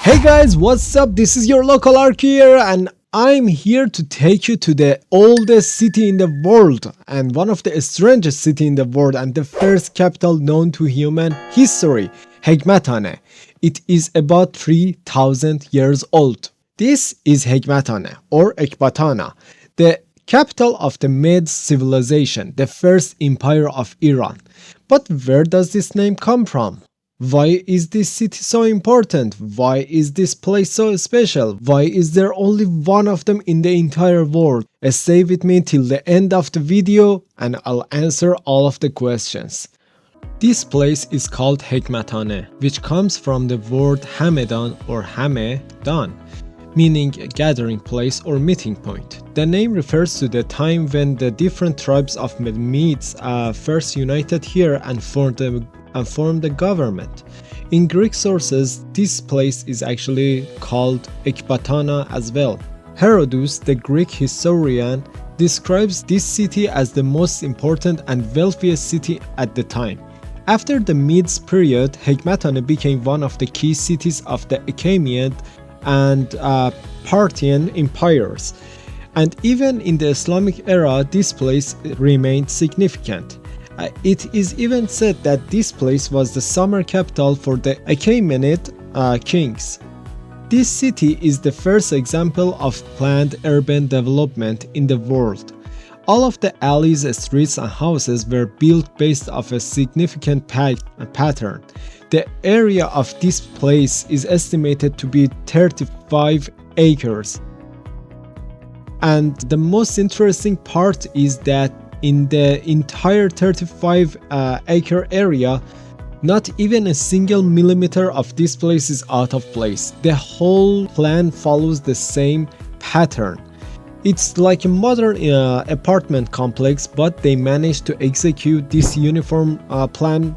Hey guys, what's up? This is your local Ark here, and I'm here to take you to the oldest city in the world and one of the strangest city in the world and the first capital known to human history, Hagmatana. It is about 3000 years old. This is Hagmatana or Ecbatana, the capital of the Med civilization, the first empire of Iran. But where does this name come from? Why is this city so important? Why is this place so special? Why is there only one of them in the entire world? Stay with me till the end of the video and I'll answer all of the questions. This place is called Hagmatana, which comes from the word Hamedan or Hamedan, meaning a gathering place or meeting point. The name refers to the time when the different tribes of Medes first united here and formed the government. In Greek sources, this place is actually called Ecbatana as well. Herodotus, the Greek historian, describes this city as the most important and wealthiest city at the time. After the Medes period, Hagmatana became one of the key cities of the Achaemenid and Parthian empires. And even in the Islamic era, this place remained significant. It is even said that this place was the summer capital for the Achaemenid kings. This city is the first example of planned urban development in the world. All of the alleys, streets, and houses were built based off a significant pattern. The area of this place is estimated to be 35 acres. And the most interesting part is that in the entire 35-acre area, not even a single millimeter of this place is out of place. The whole plan follows the same pattern. It's like a modern apartment complex, but they managed to execute this uniform plan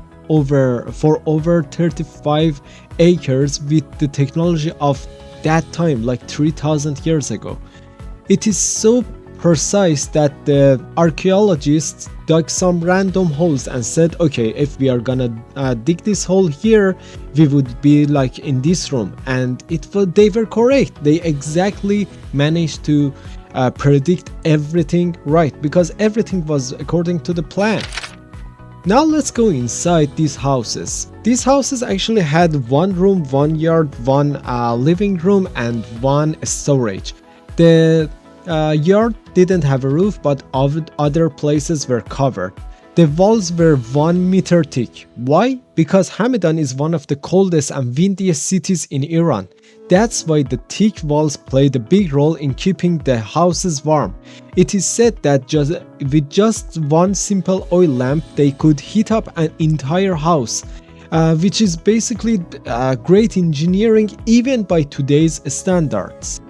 for over 35 acres with the technology of that time, like 3000 years ago. It is so precise that the archaeologists dug some random holes and said, okay, if we are gonna dig this hole here, we would be like in this room, and they were correct. They exactly managed to predict everything right, because everything was according to the plan. Now let's go inside these houses. These houses actually had one room, one yard, one living room, and one storage. The yard didn't have a roof, but other places were covered. The walls were 1 meter thick. Why? Because Hamadan is one of the coldest and windiest cities in Iran. That's why the thick walls played a big role in keeping the houses warm. It is said that with just one simple oil lamp, they could heat up an entire house, which is basically great engineering even by today's standards.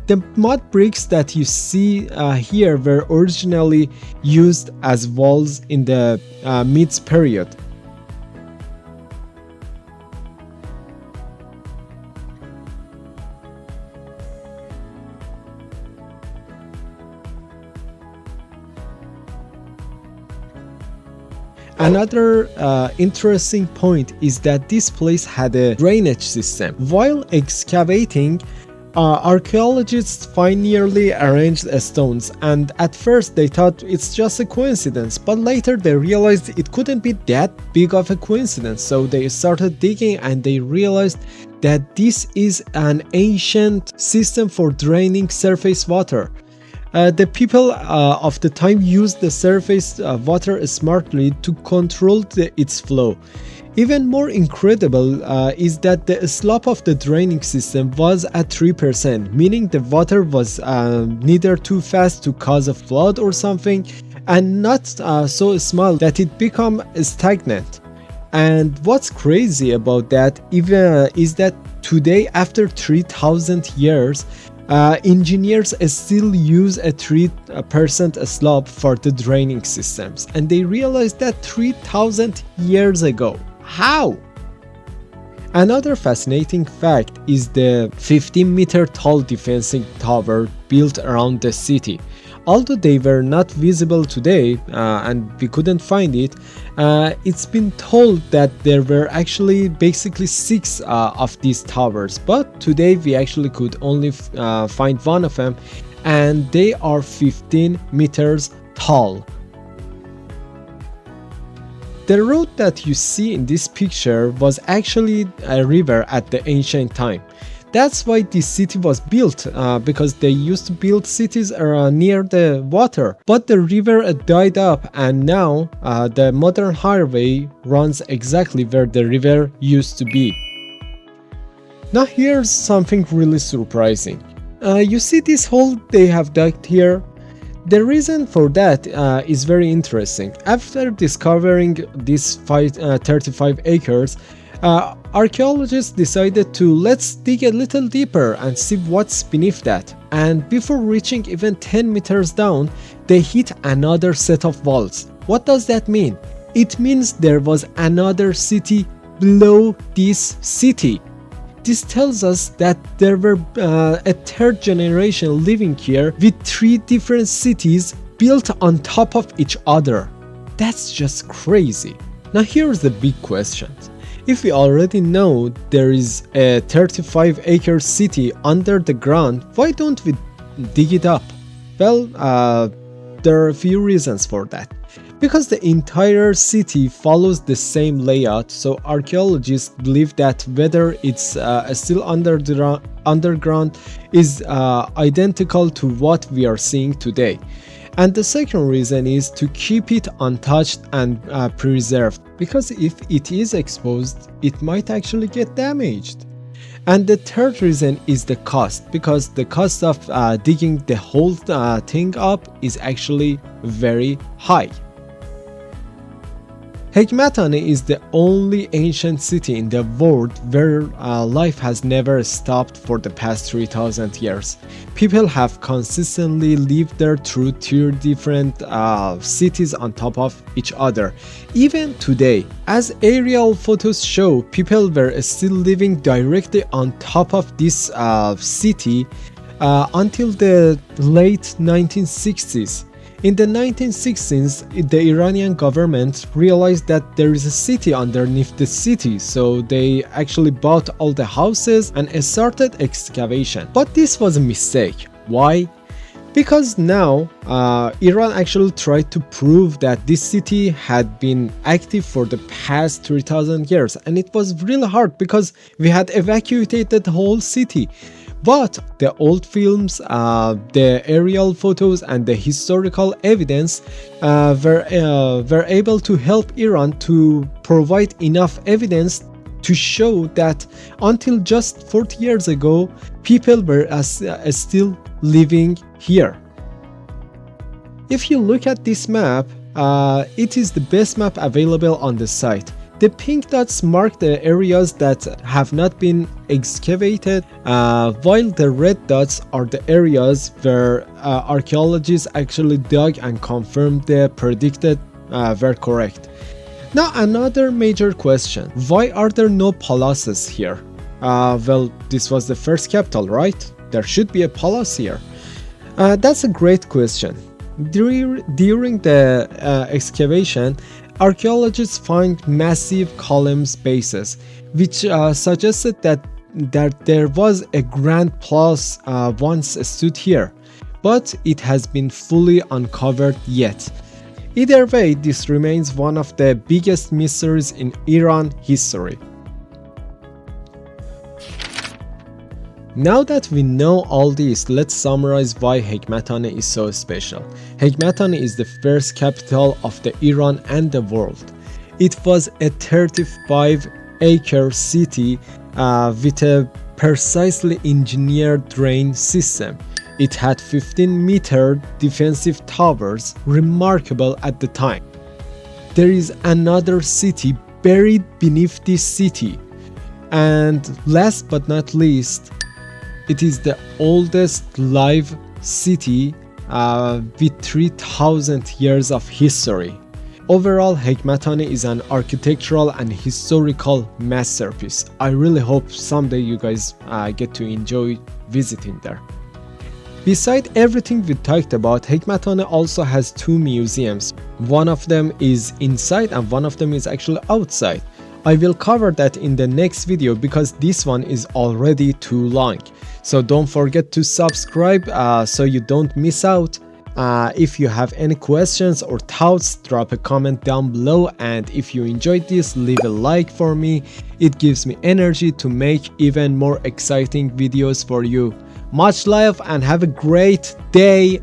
The mud bricks that you see here were originally used as walls in the Medes period. Another interesting point is that this place had a drainage system. While excavating, archaeologists find nearly arranged stones, and at first they thought it's just a coincidence, but later they realized it couldn't be that big of a coincidence. So they started digging and they realized that this is an ancient system for draining surface water. The people of the time used the surface water smartly to control its flow. Even more incredible is that the slope of the draining system was at 3%, meaning the water was neither too fast to cause a flood or something, and not so small that it become stagnant. And what's crazy about that even is that today, after 3000 years, engineers still use a 3% slope for the draining systems, and they realized that 3000 years ago. How? Another fascinating fact is the 15-meter tall defensive tower built around the city. Although they were not visible today and we couldn't find it, it's been told that there were actually basically 6 of these towers, but today we actually could only find one of them, and they are 15 meters tall. The road that you see in this picture was actually a river at the ancient time. That's why this city was built, because they used to build cities near the water. But the river died up, and now the modern highway runs exactly where the river used to be. Now here's something really surprising. You see this hole they have dug here? The reason for that is very interesting. After discovering these 35 acres, archaeologists decided to let's dig a little deeper and see what's beneath that. And before reaching even 10 meters down, they hit another set of walls. What does that mean? It means there was another city below this city. This tells us that there were a third generation living here with 3 different cities built on top of each other. That's just crazy. Now here's the big question. If we already know there is a 35-acre city under the ground, why don't we dig it up? Well, there are a few reasons for that. Because the entire city follows the same layout, so archaeologists believe that whether it's still underground is identical to what we are seeing today. And the second reason is to keep it untouched and preserved, because if it is exposed, it might actually get damaged. And the third reason is the cost, because the cost of digging the whole thing up is actually very high. Hagmatana is the only ancient city in the world where life has never stopped for the past 3000 years. People have consistently lived there through 2 different cities on top of each other. Even today, as aerial photos show, people were still living directly on top of this city until the late 1960s. In the 1960s, the Iranian government realized that there is a city underneath the city, so they actually bought all the houses and started excavation. But this was a mistake. Why? Because now Iran actually tried to prove that this city had been active for the past 3000 years, and it was really hard because we had evacuated the whole city. But the old films, the aerial photos and the historical evidence were able to help Iran to provide enough evidence to show that until just 40 years ago, people were still living here. If you look at this map, it is the best map available on the site. The pink dots mark the areas that have not been excavated, while the red dots are the areas where archaeologists actually dug and confirmed the predicted were correct. Now another major question, why are there no palaces here? Well, this was the first capital, right? There should be a palace here. That's a great question. During the excavation, archaeologists find massive columns bases, which suggested that there was a grand palace once stood here, but it has been fully uncovered yet. Either way, this remains one of the biggest mysteries in Iran history. Now that we know all this, let's summarize why Hagmatana is so special. Hagmatana is the first capital of the Iran and the world. It was a 35-acre city with a precisely engineered drain system. It had 15-meter defensive towers, remarkable at the time. There is another city buried beneath this city. And last but not least, it is the oldest live city with 3000 years of history. Overall, Hagmatana is an architectural and historical masterpiece. I really hope someday you guys get to enjoy visiting there. Beside everything we talked about, Hagmatana also has two museums. One of them is inside and one of them is actually outside. I will cover that in the next video because this one is already too long. So don't forget to subscribe so you don't miss out. If you have any questions or thoughts, drop a comment down below, and if you enjoyed this, leave a like for me. It gives me energy to make even more exciting videos for you. Much love and have a great day.